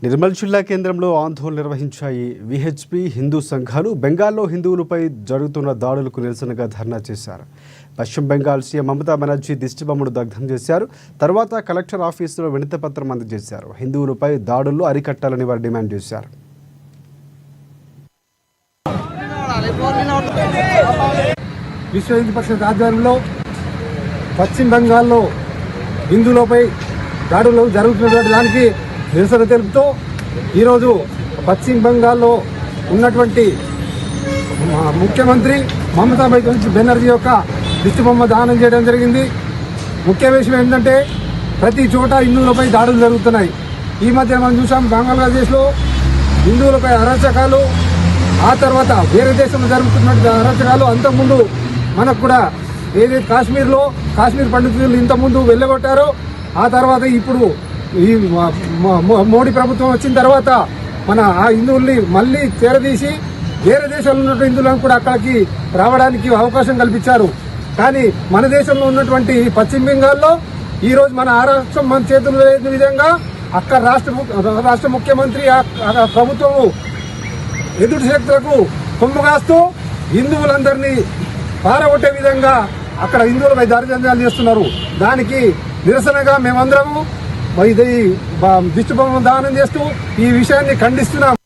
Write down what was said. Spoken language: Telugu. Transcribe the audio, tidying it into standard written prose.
నిర్మల్ జిల్లా కేంద్రంలో ఆందోళన నిర్వహించాయి విహెచ్పి హిందూ సంఘాలు. బెంగాల్లో హిందువులపై జరుగుతున్న దాడులకు నిరసనగా ధర్నా చేశారు. పశ్చిమ బెంగాల్ సీఎం మమతా బెనర్జీ దిష్టిబొమ్మను దగ్ధం చేశారు. తర్వాత కలెక్టర్ ఆఫీసులో వినతిపత్రం అందజేశారు. హిందువులపై దాడులు అరికట్టాలని వారు డిమాండ్ చేశారు. విశ్వ హిందూ పరిషత్ ఆధ్వర్యంలో పశ్చిమ బెంగాల్లో హిందువులపై దాడులు జరుగుతున్నటువంటి దానికి నిరసన తెలుపుతూ ఈరోజు పశ్చిమ బెంగాల్లో ఉన్నటువంటి ముఖ్యమంత్రి మమతా బెనర్జీ యొక్క దిష్టిబొమ్మ దానం చేయడం జరిగింది. ముఖ్య విషయం ఏంటంటే ప్రతి చోట హిందువులపై దాడులు జరుగుతున్నాయి. ఈ మధ్య మనం చూసాం బంగ్లాదేశ్లో హిందువులపై అరాచకాలు, ఆ తర్వాత వేరే దేశంలో జరుగుతున్న అరాచకాలు. అంతకుముందు మనకు కూడా ఏదైతే కాశ్మీర్ పండితులు ఇంతకుముందు వెళ్ళగొట్టారో, ఆ తర్వాత ఇప్పుడు ఈ మోడీ ప్రభుత్వం వచ్చిన తర్వాత మన ఆ హిందువుల్ని మళ్ళీ చేరదీసి వేరే దేశాల్లో ఉన్నటువంటి హిందువులను కూడా అక్కడికి రావడానికి అవకాశం కల్పించారు. కానీ మన దేశంలో ఉన్నటువంటి పశ్చిమ బెంగాల్లో ఈరోజు మన రాష్ట్రం మన చేతుల్లో లేని విధంగా అక్కడ రాష్ట్ర ముఖ్యమంత్రి ప్రభుత్వం ఎదుటి శక్తులకు కొమ్ముగాస్తూ హిందువులందరినీ పారగొట్టే విధంగా అక్కడ హిందువులపై దాడులు చేస్తున్నారు. దానికి నిరసనగా మేమందరము దిష్టిబొమ్మ దానం చేస్తూ ఈ విషయాన్ని ఖండిస్తున్నాం.